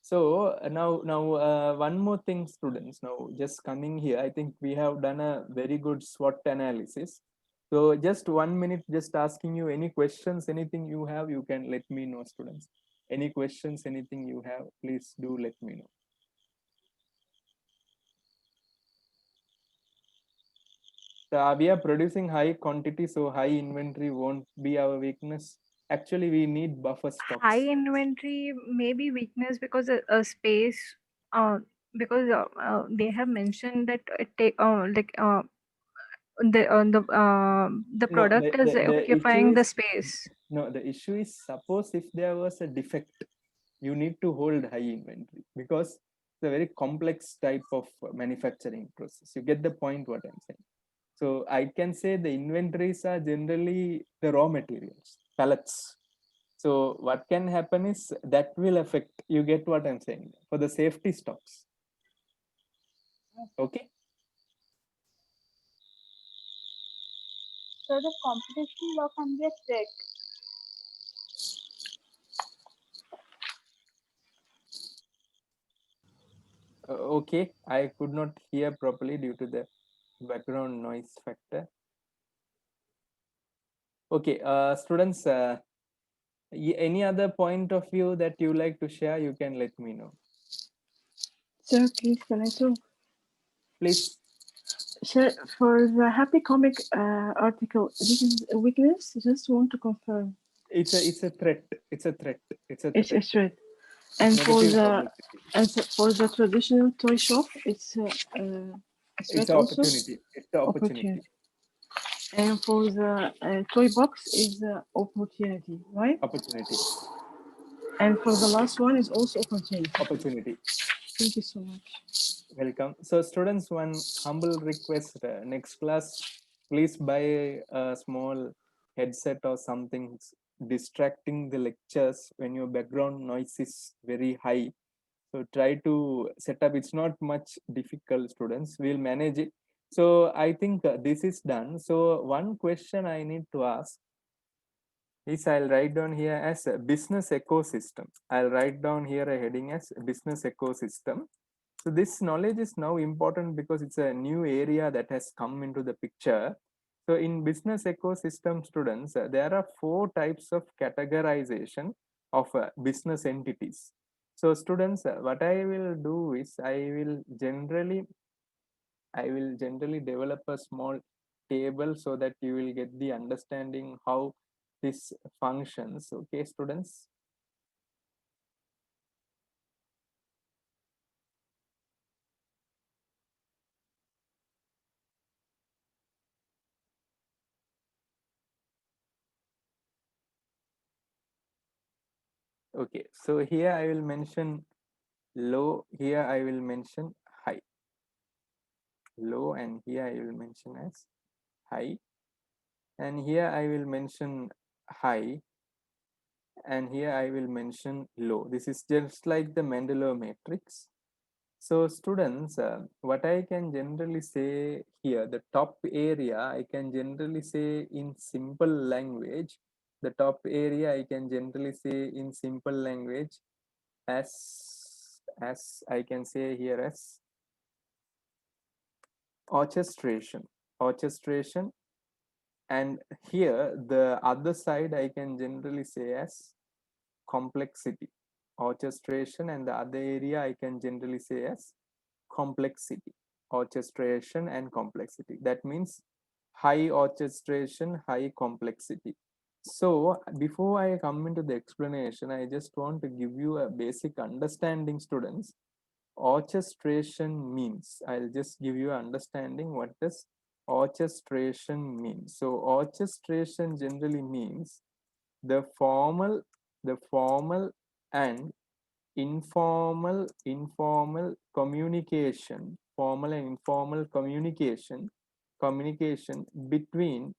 So now one more thing, students. Now just coming here, I think we have done a very good SWOT analysis. So just 1 minute, just asking you any questions, anything you have, you can let me know, students. Any questions, anything you have, please do let me know. So we are producing high quantity, so high inventory won't be our weakness. Actually, we need buffer stocks. High inventory may be weakness because a space, because they have mentioned that it take the No, product is the issue occupying the is, space. no, the issue is, suppose if there was a defect, you need to hold high inventory because it's a very complex type of manufacturing process. You get the point what I'm saying. So I can say the inventories are generally the raw materials, pallets. So what can happen is that will affect, you get what I'm saying, for the safety stocks. Okay. So the competition law can be a threat. Okay, I could not hear properly due to the background noise factor. Okay, students, any other point of view that you like to share, you can let me know. Sir, please, can I talk? Please. Sir, for the happy comic article, this is a weakness. Just want to confirm. It's a threat. It's a threat. It's a It's threat. a threat. And for the traditional toy shop, it's a It's threat an also. opportunity. It's an opportunity. And for the toy box is the opportunity, right? Opportunity. And for the last one is also opportunity. Opportunity. Thank you so much. Welcome. So students, one humble request, next class, please buy a small headset or something distracting the lectures when your background noise is very high. So try to set up, it's not much difficult, students, we'll manage it. So I think this is done. So one question I need to ask is, I'll write down here as a business ecosystem. I'll write down here a heading as business ecosystem. So this knowledge is now important because it's a new area that has come into the picture. So in business ecosystem, students, there are 4 types of categorization of business entities. So students, what I will do is I will generally develop a small table so that you will get the understanding how this functions. Okay, students. Okay, so here I will mention low, here I will mention high. Low, and here I will mention as high. And here I will mention high. And here I will mention low. This is just like the Mendeley matrix. So students, what I can generally say here, the top area, I can generally say in simple language, the top area I can generally say in simple language as I can say here as orchestration. And here the other side I can generally say as complexity. Orchestration, and the other area I can generally say as complexity. Orchestration and complexity. That means high orchestration, high complexity. So before I come into the explanation, I just want to give you a basic understanding, students. Orchestration means, I'll just give you an understanding what does orchestration means? So orchestration generally means the formal and informal communication, formal and informal communication between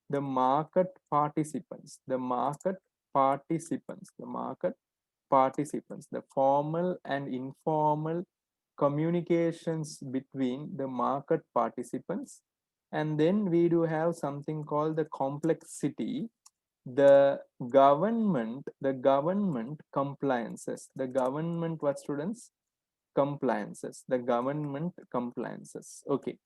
the market participants, the formal and informal communications between the market participants. And then we do have something called the complexity, the government compliances, the government what students compliances, the government compliances. Okay,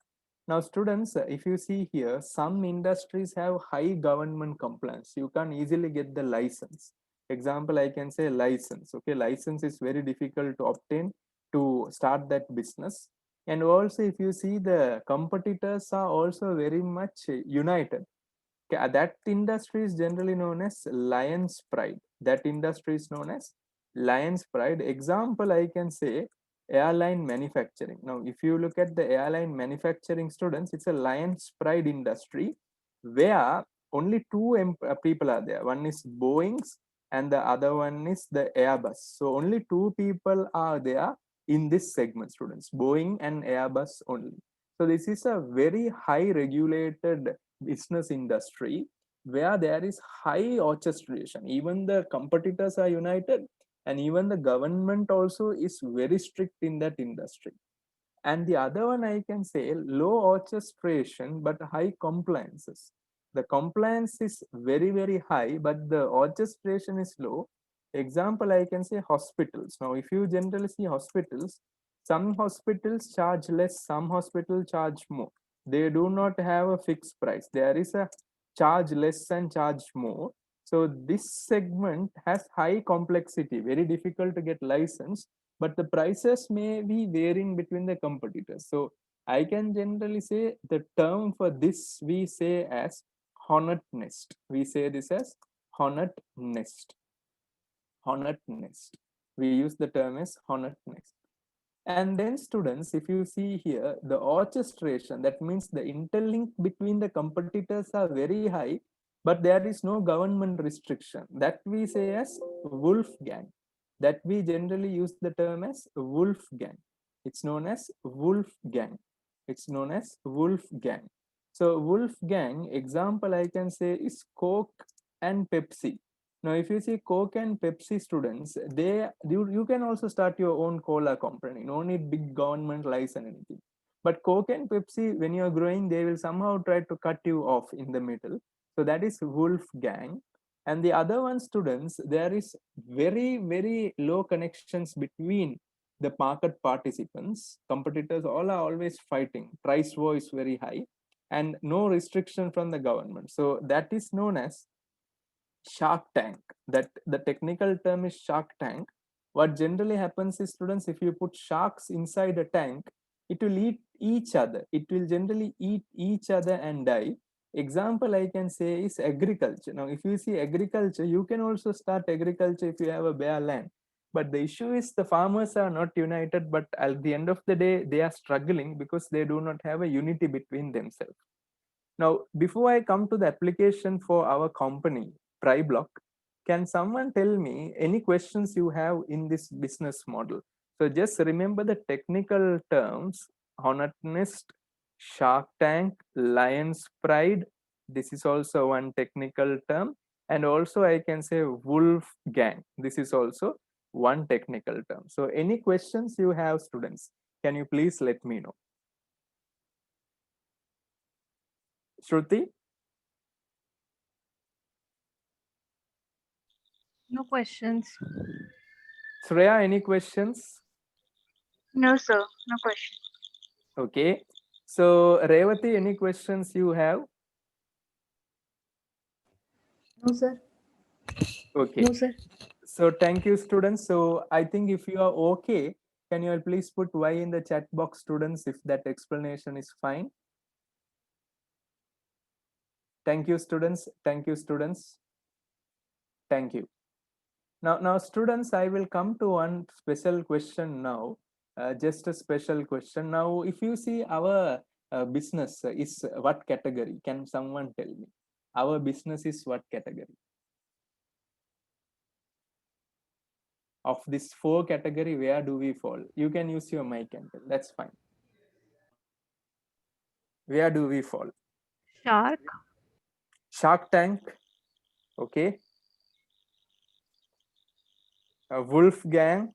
now students, if you see here, some industries have high government compliance, you can easily get the license. Example, I can say license. Okay, license is very difficult to obtain to start that business. And also if you see, the competitors are also very much united. Okay, that industry is generally known as lion's pride. That industry is known as lion's pride. Example, I can say airline manufacturing. Now, if you look at the airline manufacturing, students, it's a lion's pride industry where only two people are there. One is Boeing's and the other one is the Airbus. So only two people are there in this segment, students, Boeing and Airbus only. So this is a very high regulated business industry where there is high orchestration. Even the competitors are united, and even the government also is very strict in that industry. And the other one, I can say low orchestration but high compliances. The compliance is very high, but the orchestration is low. Example, I can say hospitals. Now if you generally see hospitals, some hospitals charge less, some hospitals charge more. They do not have a fixed price, there is a charge less and charge more. So this segment has high complexity, very difficult to get license, but the prices may be varying between the competitors. So I can generally say the term for this we say as hornet nest. We say this as hornet nest. Hornet nest. We use the term as hornet nest. And then students, if you see here, the orchestration, that means the interlink between the competitors are very high, but there is no government restriction. That we say as Wolfgang. That we generally use the term as Wolfgang. It's known as Wolfgang. It's known as Wolfgang. So Wolfgang, example I can say is Coke and Pepsi. Now, if you see Coke and Pepsi, students, you can also start your own cola company. No need big government license anything. But Coke and Pepsi, when you are growing, they will somehow try to cut you off in the middle. So that is Wolfgang. And the other one, students, there is very low connections between the market participants. Competitors all are always fighting. Price war is very high and no restriction from the government. So that is known as Shark Tank. That the technical term is Shark Tank. What generally happens is, students, if you put sharks inside a tank, it will eat each other. It will generally eat each other and die. Example I can say is agriculture. Now, if you see agriculture, you can also start agriculture if you have a bare land. But the issue is the farmers are not united, but at the end of the day, they are struggling because they do not have a unity between themselves. Now, before I come to the application for our company, Priblock, can someone tell me any questions you have in this business model? So just remember the technical terms: Hornet Nest, Shark Tank, Lion's Pride. This is also one technical term. And also I can say Wolf Gang. This is also one technical term. So any questions you have, students, can you please let me know? Shruti? No questions. Shreya, any questions? No, sir. No question. Okay. So Revati, any questions you have? No, sir. Okay. No, sir. So thank you, students. So I think if you are okay, can you all please put Y in the chat box, students, if that explanation is fine? Thank you, students. Thank you, students. Thank you. Now, students, I will come to one special question now. Just a special question. Now, if you see our business is what category? Can someone tell me? Our business is what category? Of this 4 category, where do we fall? You can use your mic and tell. That's fine. Where do we fall? Shark. Shark Tank. Okay. Wolfgang.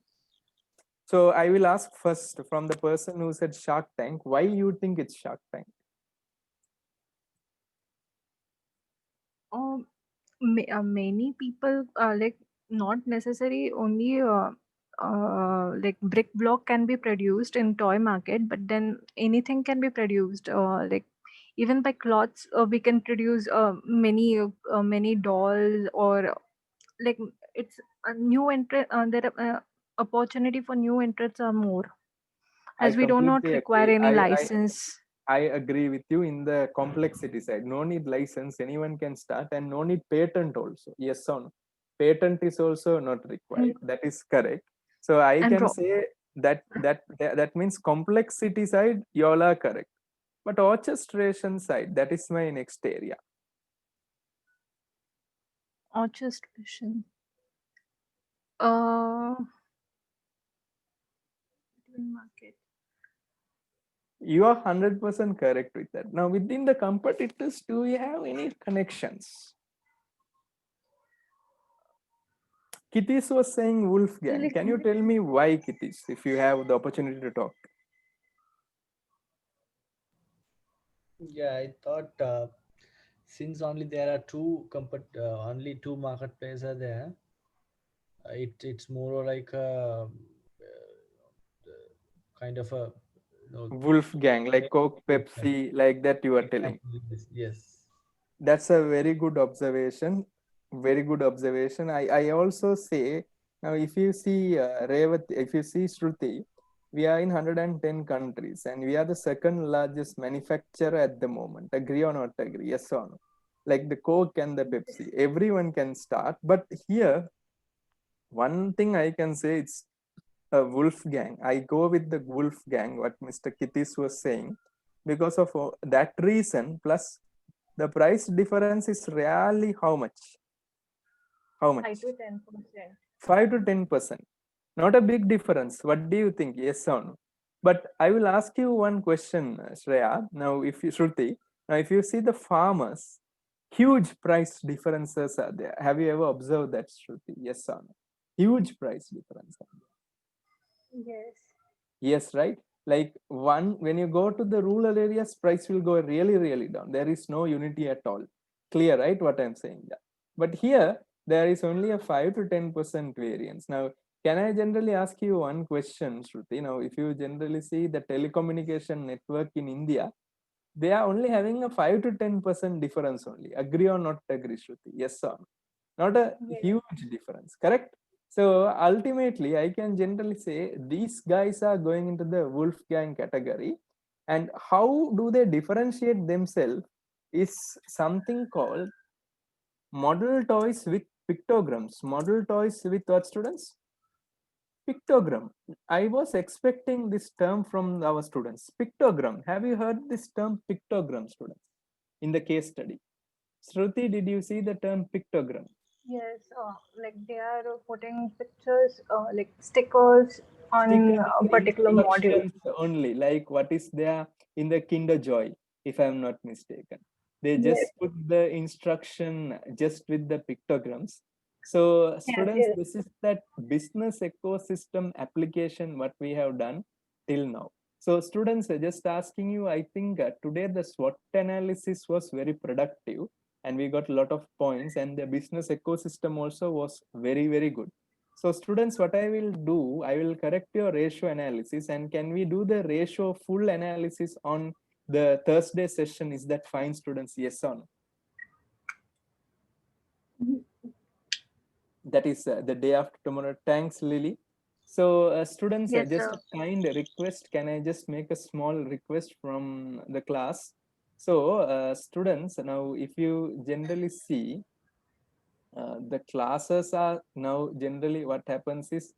So I will ask first from the person who said Shark Tank, why you think it's Shark Tank? Many people like not necessary only like brick block can be produced in toy market, but then anything can be produced like even by cloths we can produce many dolls, or like it's a new entrant there opportunity for new entrants are more, as we do not completely require agree. any license. I agree with you in the complexity side. No need license, anyone can start, and no need patent also. Yes or no? Patent is also not required. That is correct. So I And can say that means complexity side, you all are correct. But orchestration side, that is my next area. orchestration market. You are 100% correct with that. Now, within the competitors, do we have any connections? Kittis was saying Wolfgang. Can you tell me why, Kittis, if you have the opportunity to talk? Yeah, I thought since only there are only two marketplaces are there, it's more like a kind of a Wolfgang, like Coke, Pepsi, like that you are telling. Yes. That's a very good observation. Very good observation. I also say, now if you see Revati, if you see Shruti, we are in 110 countries and we are the second largest manufacturer at the moment. Agree or not agree? Yes or no? Like the Coke and the Pepsi, everyone can start. But here, one thing I can say, it's a Wolfgang. I go with the Wolfgang, what Mr. Kittis was saying, because of that reason, plus the price difference is really how much? How much? 5 to 10%. 5 to 10%. Not a big difference. What do you think? Yes or no? But I will ask you one question, Shreya. Now, if you, Shruti, now if you see the farmers, huge price differences are there. Have you ever observed that, Shruti? Yes or no? Huge price difference. Yes. Yes, right? Like when you go to the rural areas, price will go really, really down. There is no unity at all. Clear, right? What I'm saying. Yeah. But here, there is only a 5 to 10% variance. Now, can I generally ask you one question, Shruti? Now, if you generally see the telecommunication network in India, they are only having a 5 to 10% difference only. Agree or not agree, Shruti? Yes or no? Not a huge difference, correct? So ultimately, I can generally say these guys are going into the Wolfgang category. And how do they differentiate themselves is something called model toys with pictograms. Model toys with what, students? Pictogram. I was expecting this term from our students. Pictogram. Have you heard this term pictogram, students, in the case study? Shruti, did you see the term pictogram? Yes, like they are putting pictures, like stickers on a particular module. Instructions only, like what is there in the Kinder Joy, if I'm not mistaken. They just put the instruction just with the pictograms. So students, this is that business ecosystem application what we have done till now. So students, just asking you, I think today the SWOT analysis was very productive and we got a lot of points, and the business ecosystem also was very, very good. So students, what I will do, I will correct your ratio analysis, and can we do the ratio full analysis on the Thursday session? Is that fine, students? Yes or no? That is the day after tomorrow. Thanks, Lily. So students, Yes, just sir. a kind request. Can I just make a small request from the class? So students, now if you generally see, the classes are now generally what happens is